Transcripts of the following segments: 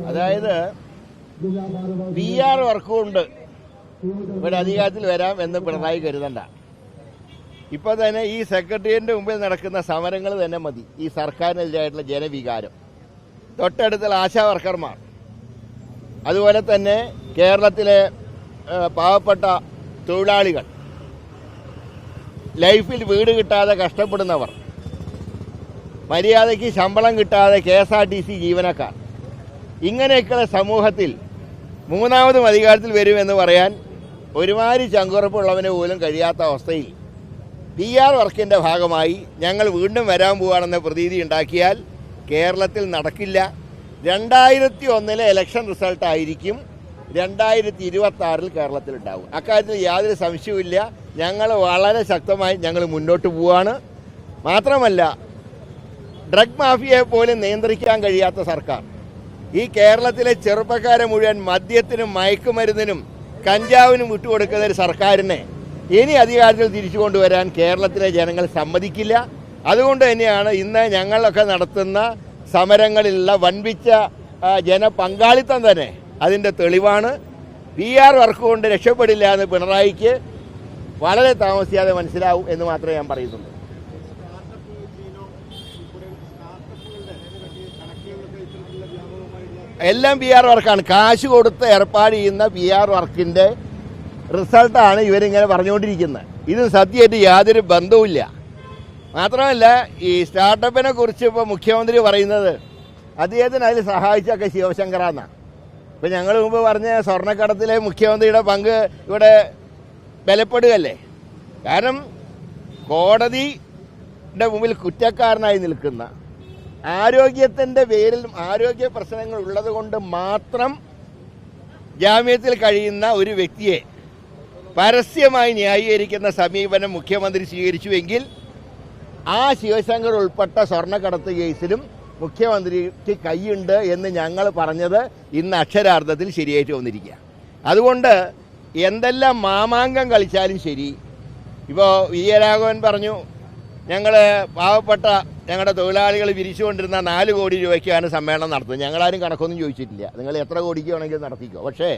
അതായത് PR work കൊണ്ട് ഇവിടെ അധികാരത്തിൽ വരാം എന്ന് പിണറായി കരുതണ്ട. ഇപ്പോൾ തന്നെ ഈ സെക്രട്ടേറിയറ്റിന്റെ മുമ്പിൽ നടക്കുന്ന സമരങ്ങൾ തന്നെ മതി ഈ സർക്കാരിനെതിരായിട്ടുള്ള ജനവികാരം. തൊട്ടടുത്തുള്ള ആശാ വർക്കർമാർ, അതുപോലെ തന്നെ കേരളത്തിലെ പാവപ്പെട്ട തൊഴിലാളികൾ, ലൈഫിൽ വീട് കിട്ടാതെ കഷ്ടപ്പെടുന്നവർ, മര്യാദയ്ക്ക് ശമ്പളം കിട്ടാതെ KSRTC ജീവനക്കാർ, ഇങ്ങനെയൊക്കെയുള്ള സമൂഹത്തിൽ മൂന്നാമതും അധികാരത്തിൽ വരുമെന്ന് പറയാൻ ഒരുമാതിരി ചങ്കുറപ്പുള്ളവന് പോലും കഴിയാത്ത അവസ്ഥയിൽ PR വർക്കിൻ്റെ ഭാഗമായി ഞങ്ങൾ വീണ്ടും വരാൻ പോവുകയാണെന്ന പ്രതീതി ഉണ്ടാക്കിയാൽ കേരളത്തിൽ നടക്കില്ല. 2001 ഇലക്ഷൻ റിസൾട്ടായിരിക്കും 2026 കേരളത്തിലുണ്ടാവും. അക്കാര്യത്തിൽ യാതൊരു സംശയവുമില്ല. ഞങ്ങൾ വളരെ ശക്തമായി മുന്നോട്ട് പോവുകയാണ്. മാത്രമല്ല, ഡ്രഗ് മാഫിയയെ പോലും നിയന്ത്രിക്കാൻ കഴിയാത്ത സർക്കാർ, ഈ കേരളത്തിലെ ചെറുപ്പക്കാരെ മുഴുവൻ മദ്യത്തിനും മയക്കുമരുന്നിനും കഞ്ചാവിനും വിട്ടുകൊടുക്കുന്ന ഒരു സർക്കാരിനെ ഇനി അധികാരത്തിൽ തിരിച്ചു കൊണ്ടുവരാൻ കേരളത്തിലെ ജനങ്ങൾ സമ്മതിക്കില്ല. അതുകൊണ്ട് തന്നെയാണ് ഇന്ന് ഞങ്ങളൊക്കെ നടത്തുന്ന സമരങ്ങളിലുള്ള വൻപിച്ച ജനപങ്കാളിത്തം തന്നെ അതിൻ്റെ തെളിവാണ്. PR വർക്ക് കൊണ്ട് രക്ഷപ്പെടില്ല എന്ന് പിണറായിക്ക് വളരെ താമസിയാതെ മനസ്സിലാവും എന്ന് മാത്രമേ ഞാൻ പറയുന്നുള്ളൂ. എല്ലാം PR വർക്കാണ്. കാശ് കൊടുത്ത് ഏർപ്പാട് ചെയ്യുന്ന PR വർക്കിൻ്റെ റിസൾട്ടാണ് ഇവരിങ്ങനെ പറഞ്ഞുകൊണ്ടിരിക്കുന്നത്. ഇത് സത്യമായിട്ട് യാതൊരു ബന്ധവുമില്ല. മാത്രമല്ല, ഈ സ്റ്റാർട്ടപ്പിനെ കുറിച്ച് ഇപ്പോൾ മുഖ്യമന്ത്രി പറയുന്നത് അദ്ദേഹത്തിന് അതിൽ സഹായിച്ചൊക്കെ ശിവശങ്കറാന്നാണ്. ഇപ്പം ഞങ്ങൾ മുമ്പ് പറഞ്ഞ സ്വർണ്ണക്കടത്തിലെ മുഖ്യമന്ത്രിയുടെ പങ്ക് ഇവിടെ ബലപ്പെടുകയല്ലേ. കാരണം കോടതിയുടെ മുമ്പിൽ കുറ്റക്കാരനായി നിൽക്കുന്ന, ആരോഗ്യത്തിൻ്റെ പേരിൽ ആരോഗ്യ പ്രശ്നങ്ങൾ ഉള്ളത് കൊണ്ട് മാത്രം ജാമ്യത്തിൽ കഴിയുന്ന ഒരു വ്യക്തിയെ പരസ്യമായി ന്യായീകരിക്കുന്ന സമീപനം മുഖ്യമന്ത്രി സ്വീകരിച്ചുവെങ്കിൽ ആ ശിവശങ്കർ ഉൾപ്പെട്ട സ്വർണ്ണക്കടത്ത് കേസിലും മുഖ്യമന്ത്രിക്ക് കൈയുണ്ട് എന്ന് ഞങ്ങൾ പറഞ്ഞത് ഇന്ന് അക്ഷരാർത്ഥത്തിൽ ശരിയായിട്ട് വന്നിരിക്കുക. അതുകൊണ്ട് എന്തെല്ലാം മാമാങ്കം കളിച്ചാലും ശരി, ഇപ്പോൾ വിജയരാഘവൻ പറഞ്ഞു ഞങ്ങൾ പാവപ്പെട്ട ഞങ്ങളുടെ തൊഴിലാളികൾ വിരിച്ചുകൊണ്ടിരുന്ന 4 കോടി രൂപയ്ക്കാണ് സമ്മേളനം നടത്തുന്നത്. ഞങ്ങളാരും കണക്കൊന്നും ചോദിച്ചിട്ടില്ല. നിങ്ങൾ എത്ര കോടിക്ക് വേണമെങ്കിലും നടത്തിക്കോ. പക്ഷേ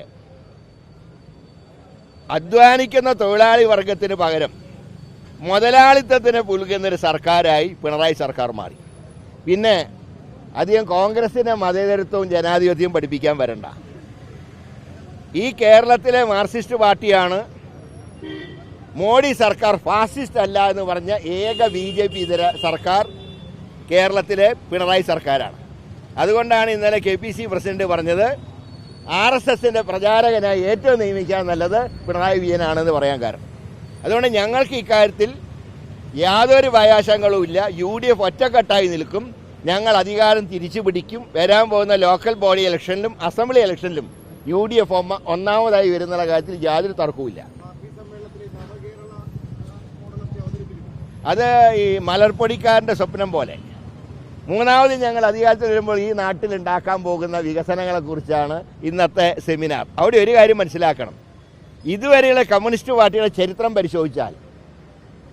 അധ്വാനിക്കുന്ന തൊഴിലാളി വർഗത്തിന് പകരം മുതലാളിത്തത്തിന് പുൽകുന്നൊരു സർക്കാരായി പിണറായി സർക്കാർ മാറി. പിന്നെ അധികം കോൺഗ്രസിനെ മതേതരത്വവും ജനാധിപത്യവും പഠിപ്പിക്കാൻ വരണ്ട. ഈ കേരളത്തിലെ മാർക്സിസ്റ്റ് പാർട്ടിയാണ് മോഡി സർക്കാർ ഫാസിസ്റ്റ് അല്ല എന്ന് പറഞ്ഞ ഏക BJP ഇതര സർക്കാർ കേരളത്തിലെ പിണറായി സർക്കാരാണ്. അതുകൊണ്ടാണ് ഇന്നലെ KPC പ്രസിഡന്റ് പറഞ്ഞത് RSSന്റെ പ്രചാരകനായി ഏറ്റവും നിയമിക്കാൻ നല്ലത് പിണറായി വിജയനാണെന്ന് പറയാൻ കാരണം. അതുകൊണ്ട് ഞങ്ങൾക്ക് ഇക്കാര്യത്തിൽ യാതൊരു ഭയാശങ്കകളുമില്ല. UDF ഒറ്റക്കെട്ടായി നിൽക്കും. ഞങ്ങൾ അധികാരം തിരിച്ചു പിടിക്കും. വരാൻ പോകുന്ന ലോക്കൽ ബോഡി ഇലക്ഷനിലും അസംബ്ലി ഇലക്ഷനിലും UDF ഒന്നാമതായി വരുന്ന കാര്യത്തിൽ യാതൊരു തർക്കവുമില്ല. അത് ഈ മലർപ്പൊടിക്കാരൻ്റെ സ്വപ്നം പോലെ മൂന്നാമത് ഞങ്ങൾ അധികാരത്തിൽ വരുമ്പോൾ ഈ നാട്ടിൽ ഉണ്ടാക്കാൻ പോകുന്ന വികസനങ്ങളെക്കുറിച്ചാണ് ഇന്നത്തെ സെമിനാർ. അവിടെ ഒരു കാര്യം മനസ്സിലാക്കണം. ഇതുവരെയുള്ള കമ്മ്യൂണിസ്റ്റ് പാർട്ടിയുടെ ചരിത്രം പരിശോധിച്ചാൽ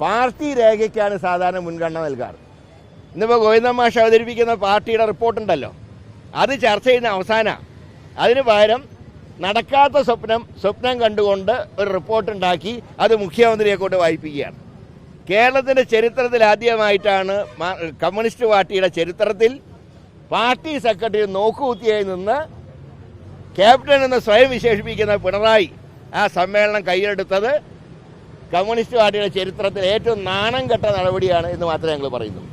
പാർട്ടി രേഖയ്ക്കാണ് സാധാരണ മുൻഗണന നൽകാറ്. ഇന്നിപ്പോൾ ഗോവിന്ദൻ മാഷ് അവതരിപ്പിക്കുന്ന പാർട്ടിയുടെ റിപ്പോർട്ടുണ്ടല്ലോ, അത് ചർച്ച ചെയ്യുന്ന അവസാനം അതിന് പകരം നടക്കാത്ത സ്വപ്നം കണ്ടുകൊണ്ട് ഒരു റിപ്പോർട്ടുണ്ടാക്കി അത് മുഖ്യമന്ത്രിയെ കൊണ്ട് വായിപ്പിക്കുകയാണ്. കേരളത്തിൻ്റെ ചരിത്രത്തിൽ ആദ്യമായിട്ടാണ് കമ്മ്യൂണിസ്റ്റ് പാർട്ടിയുടെ ചരിത്രത്തിൽ പാർട്ടി സെക്രട്ടറി നോക്കുകുത്തിയായി നിന്ന് ക്യാപ്റ്റൻ എന്ന് സ്വയം വിശേഷിപ്പിക്കുന്ന പിണറായി ആ സമ്മേളനം കയ്യിലെടുത്തത് കമ്മ്യൂണിസ്റ്റ് പാർട്ടിയുടെ ചരിത്രത്തിൽ ഏറ്റവും നാണം കെട്ട നടപടിയാണ് എന്ന് മാത്രമേ ഞങ്ങൾ പറയുന്നു.